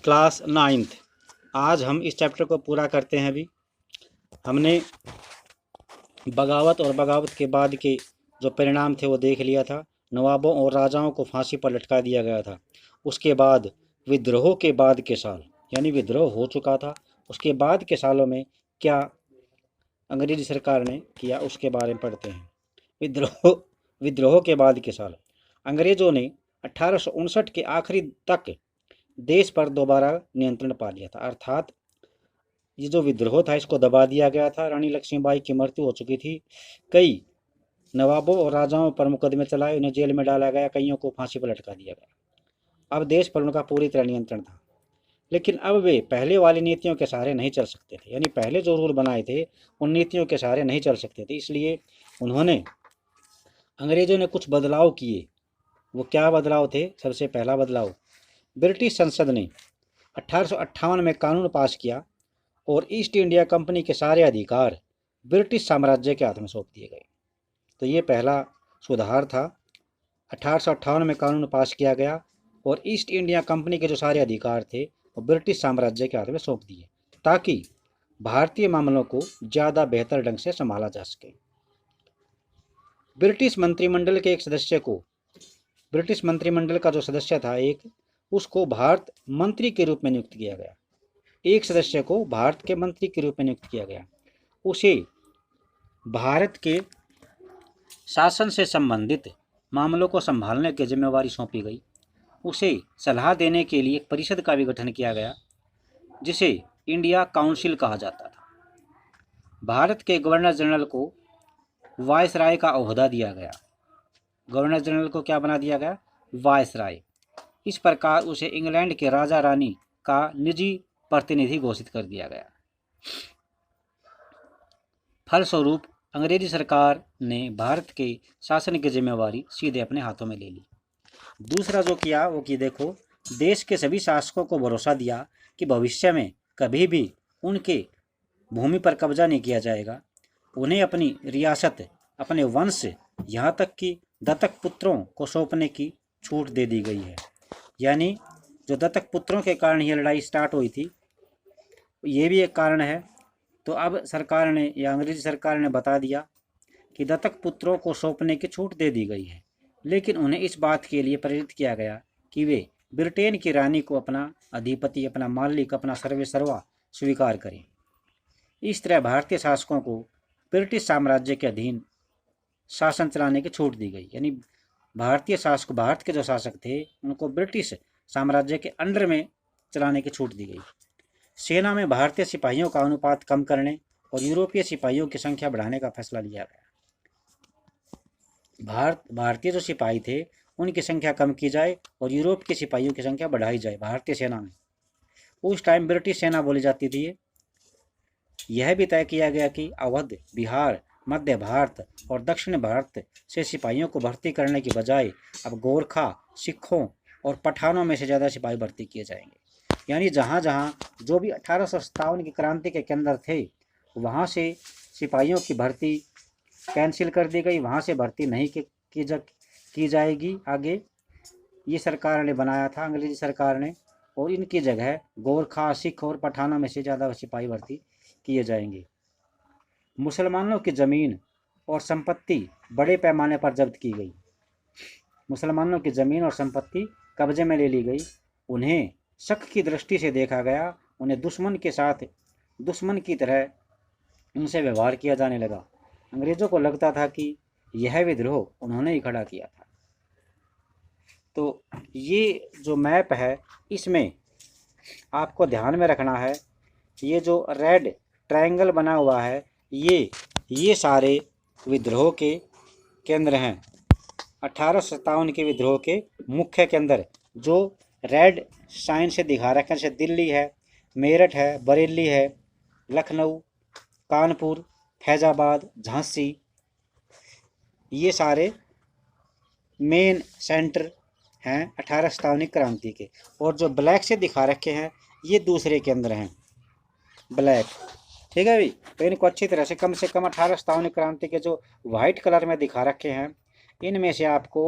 Class 9th। आज हम इस चैप्टर को पूरा करते हैं। अभी हमने बगावत और बगावत के बाद के जो परिणाम थे वो देख लिया था। नवाबों और राजाओं को फांसी पर लटका दिया गया था। उसके बाद विद्रोह के बाद के साल, यानी विद्रोह हो चुका था, उसके बाद के सालों में क्या अंग्रेजी सरकार ने किया उसके बारे में पढ़ते हैं। विद्रोह विद्रोह के बाद के साल, अंग्रेजों ने 1859 के आखिरी तक देश पर दोबारा नियंत्रण पा लिया था। अर्थात ये जो विद्रोह था इसको दबा दिया गया था। रानी लक्ष्मीबाई की मृत्यु हो चुकी थी। कई नवाबों और राजाओं पर मुकदमे चलाए, उन्हें जेल में डाला गया, कईयों को फांसी पर लटका दिया गया। अब देश पर उनका पूरी तरह नियंत्रण था। लेकिन अब वे पहले वाली नीतियों के सहारे नहीं चल सकते थे, यानी पहले जो रूल बनाए थे उन नीतियों के सहारे नहीं चल सकते थे। इसलिए उन्होंने अंग्रेजों ने कुछ बदलाव किए। वो क्या बदलाव थे? सबसे पहला बदलाव, ब्रिटिश संसद ने 1858 में कानून पास किया और ईस्ट इंडिया कंपनी के सारे अधिकार ब्रिटिश साम्राज्य के हाथ में सौंप दिए गए। तो ये पहला सुधार था। 1858 में कानून पास किया गया और ईस्ट इंडिया कंपनी के जो सारे अधिकार थे वो ब्रिटिश साम्राज्य के हाथ में सौंप दिए, ताकि भारतीय मामलों को ज़्यादा बेहतर ढंग से संभाला जा सके। ब्रिटिश मंत्रिमंडल के एक सदस्य को, ब्रिटिश मंत्रिमंडल का जो सदस्य था एक, उसको भारत मंत्री के रूप में नियुक्त किया गया। एक सदस्य को भारत के मंत्री के रूप में नियुक्त किया गया। उसे भारत के शासन से संबंधित मामलों को संभालने की जिम्मेवारी सौंपी गई। उसे सलाह देने के लिए एक परिषद का भी गठन किया गया, जिसे इंडिया काउंसिल कहा जाता था। भारत के गवर्नर जनरल को वायसराय का ओहदा दिया गया। गवर्नर जनरल को क्या बना दिया गया? वायसराय। इस प्रकार उसे इंग्लैंड के राजा रानी का निजी प्रतिनिधि घोषित कर दिया गया। फलस्वरूप अंग्रेजी सरकार ने भारत के शासन की जिम्मेवारी सीधे अपने हाथों में ले ली। दूसरा जो किया वो कि देखो, देश के सभी शासकों को भरोसा दिया कि भविष्य में कभी भी उनके भूमि पर कब्जा नहीं किया जाएगा। उन्हें अपनी रियासत, अपने वंश, यहाँ तक कि दत्तक पुत्रों को सौंपने की छूट दे दी गई है। यानी जो दत्तक पुत्रों के कारण ये लड़ाई स्टार्ट हुई थी, ये भी एक कारण है। तो अब सरकार ने, या अंग्रेजी सरकार ने बता दिया कि दत्तक पुत्रों को सौंपने की छूट दे दी गई है, लेकिन उन्हें इस बात के लिए प्रेरित किया गया कि वे ब्रिटेन की रानी को अपना अधिपति, अपना मालिक, अपना सर्वेसर्वा स्वीकार करें। इस तरह भारतीय शासकों को ब्रिटिश साम्राज्य के अधीन शासन चलाने की छूट दी गई। यानी भारतीय शासक, भारत के जो शासक थे उनको ब्रिटिश साम्राज्य के अंडर में चलाने की छूट दी गई। सेना में भारतीय सिपाहियों का अनुपात कम करने और यूरोपीय सिपाहियों की संख्या बढ़ाने का फैसला लिया गया। भारतीय जो सिपाही थे उनकी संख्या कम की जाए और यूरोप के सिपाहियों की संख्या बढ़ाई जाए भारतीय सेना में। उस टाइम ब्रिटिश सेना बोली जाती थी। यह भी तय किया गया कि अवध, बिहार, मध्य भारत और दक्षिण भारत से सिपाहियों को भर्ती करने की बजाय अब गोरखा, सिखों और पठानों में से ज़्यादा सिपाही भर्ती किए जाएंगे। यानी जहाँ जहाँ जो भी 1857 की क्रांति के केंद्र थे वहाँ से सिपाहियों की भर्ती कैंसिल कर दी गई, वहाँ से भर्ती नहीं की जाएगी आगे। ये सरकार ने बनाया था, अंग्रेजी सरकार ने, और इनकी जगह गोरखा, सिख और पठानों में से ज़्यादा सिपाही भर्ती किए जाएंगे। मुसलमानों की ज़मीन और संपत्ति बड़े पैमाने पर जब्त की गई। मुसलमानों की ज़मीन और संपत्ति कब्जे में ले ली गई। उन्हें शक की दृष्टि से देखा गया। उन्हें दुश्मन के साथ, दुश्मन की तरह उनसे व्यवहार किया जाने लगा। अंग्रेज़ों को लगता था कि यह विद्रोह उन्होंने ही खड़ा किया था। तो ये जो मैप है इसमें आपको ध्यान में रखना है, ये जो रेड ट्रायंगल बना हुआ है ये सारे विद्रोह के केंद्र हैं। 1857 के विद्रोह के मुख्य केंद्र जो रेड साइन से दिखा रखे हैं, जैसे दिल्ली है, मेरठ है, बरेली है, लखनऊ, कानपुर, फैज़ाबाद, झांसी, ये सारे मेन सेंटर हैं 1857 क्रांति के। और जो ब्लैक से दिखा रखे हैं ये दूसरे केंद्र हैं, ब्लैक। ठीक है भाई, तो इनको अच्छी तरह से कम 1857 क्रांति के जो वाइट कलर में दिखा रखे हैं इनमें से आपको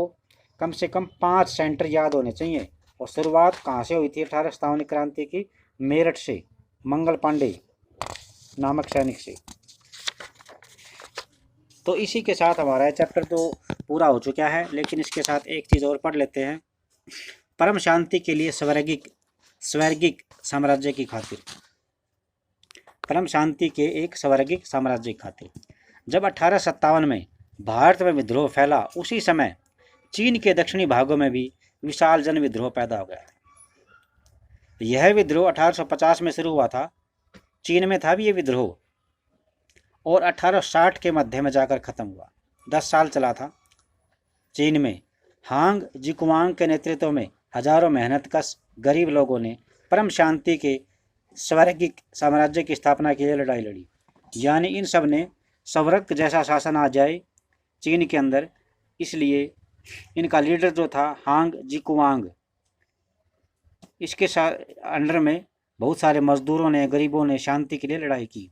कम 5 सेंटर याद होने चाहिए और शुरुआत कहाँ से हुई थी 1857 क्रांति की? मेरठ से, मंगल पांडे नामक सैनिक से। तो इसी के साथ हमारा चैप्टर तो पूरा हो चुका है, लेकिन इसके साथ एक चीज़ और पढ़ लेते हैं। परम शांति के लिए स्वैर्गिक साम्राज्य की खातिर, परम शांति के एक स्वैर्गिक साम्राज्य की खातिर। जब 1857 में भारत में विद्रोह फैला, उसी समय चीन के दक्षिणी भागों में भी विशाल जन विद्रोह पैदा हो गया। यह विद्रोह 1850 में शुरू हुआ था, चीन में था भी ये विद्रोह, और 1860 के मध्य में जाकर खत्म हुआ। 10 साल चला था। चीन में हांग जिकुआंग के नेतृत्व में हजारों मेहनतकश गरीब लोगों ने परम शांति के स्वैर्गिक साम्राज्य की स्थापना के लिए लड़ाई लड़ी। यानी इन सब ने स्वैर्ग जैसा शासन आ जाए चीन के अंदर, इसलिए इनका लीडर जो था हांग जिकुआंग, इसके अंडर में बहुत सारे मजदूरों ने, गरीबों ने शांति के लिए लड़ाई की।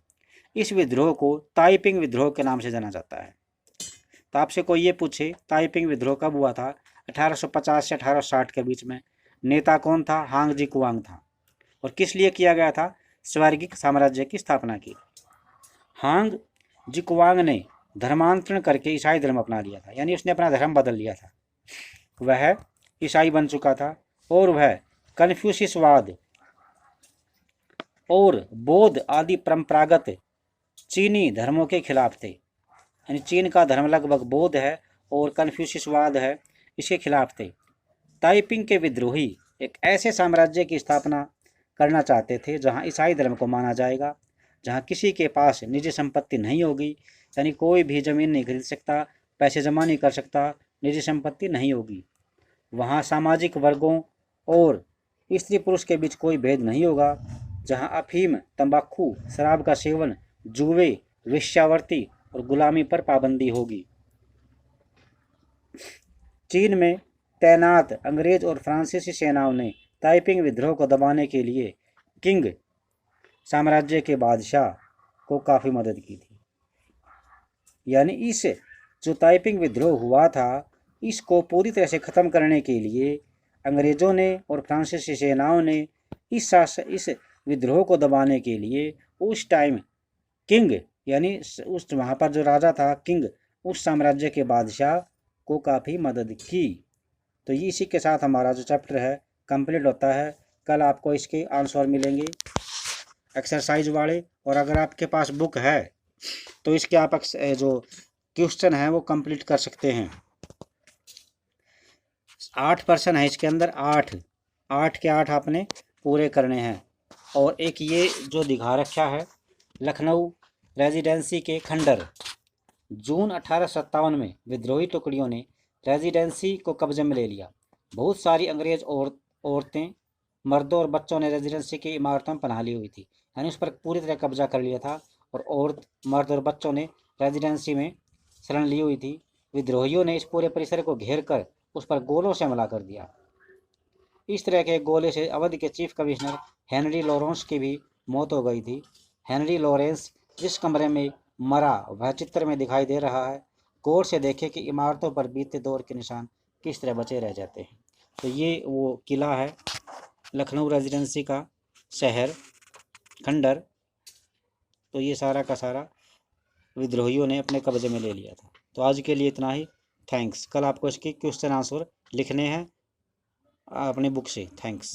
इस विद्रोह को ताइपिंग विद्रोह के नाम से जाना जाता है। तो आपसे कोई ये पूछे ताइपिंग विद्रोह कब हुआ था? 1850 से 1860 के बीच में। नेता कौन था? हांग जिकुआंग था। और किस लिए किया गया था? स्वैर्गिक साम्राज्य की स्थापना की। हांग जिकुआंग ने धर्मांतरण करके ईसाई धर्म अपना लिया था, यानी उसने अपना धर्म बदल लिया था। वह ईसाई बन चुका था और वह कन्फ्यूशियसवाद और बौद्ध आदि परंपरागत चीनी धर्मों के खिलाफ थे। यानी चीन का धर्म लगभग बौद्ध है और कन्फ्यूशियसवाद है, इसके खिलाफ थे। ताइपिंग के विद्रोही एक ऐसे साम्राज्य की स्थापना करना चाहते थे जहां ईसाई धर्म को माना जाएगा, जहां किसी के पास निजी संपत्ति नहीं होगी, यानी कोई भी ज़मीन नहीं खरीद सकता, पैसे जमा नहीं कर सकता, निजी संपत्ति नहीं होगी। वहां सामाजिक वर्गों और स्त्री पुरुष के बीच कोई भेद नहीं होगा, जहां अफीम, तंबाकू, शराब का सेवन, जुए, वेश्यावृत्ति और गुलामी पर पाबंदी होगी। चीन में तैनात अंग्रेज और फ्रांसीसी सेनाओं ने ताइपिंग विद्रोह को दबाने के लिए किंग साम्राज्य के बादशाह को काफ़ी मदद की थी। यानी इस जो ताइपिंग विद्रोह हुआ था, इसको पूरी तरह से ख़त्म करने के लिए अंग्रेज़ों ने और फ्रांसीसी सेनाओं ने इस विद्रोह को दबाने के लिए उस टाइम किंग, यानी उस वहाँ पर जो राजा था किंग, उस साम्राज्य के बादशाह को काफ़ी मदद की। तो ये इसी के साथ हमारा जो चैप्टर है कंप्लीट होता है। कल आपको इसके आंसर मिलेंगे एक्सरसाइज वाले, और अगर आपके पास बुक है तो इसके आप जो क्वेश्चन है वो कंप्लीट कर सकते हैं। 8 प्रश्न है इसके अंदर, 8 के 8 आपने पूरे करने हैं। और एक ये जो दिखा रखा है लखनऊ रेजिडेंसी के खंडर, जून 1857 में विद्रोही टुकड़ियों ने रेजिडेंसी को कब्जे में ले लिया। बहुत सारी अंग्रेज औरतें, मर्दों और बच्चों ने रेजिडेंसी की इमारतों में पनाह ली हुई थी, यानी उस पर पूरी तरह कब्जा कर लिया था, और औरत, मर्द और बच्चों ने रेजिडेंसी में शरण ली हुई थी। विद्रोहियों ने इस पूरे परिसर को घेर कर उस पर गोलों से हमला कर दिया। इस तरह के गोले से अवध के चीफ कमिश्नर हेनरी लॉरेंस की भी मौत हो गई थी। हेनरी लॉरेंस जिस कमरे में मरा वह चित्र में दिखाई दे रहा है। गौर से देखें कि इमारतों पर बीते दौर के निशान किस तरह बचे रह जाते हैं। तो ये वो किला है लखनऊ रेजिडेंसी का, शहर खंडर। तो ये सारा का सारा विद्रोहियों ने अपने कब्जे में ले लिया था। तो आज के लिए इतना ही। थैंक्स। कल आपको इसके क्वेश्चन आंसर लिखने हैं अपनी बुक से। थैंक्स।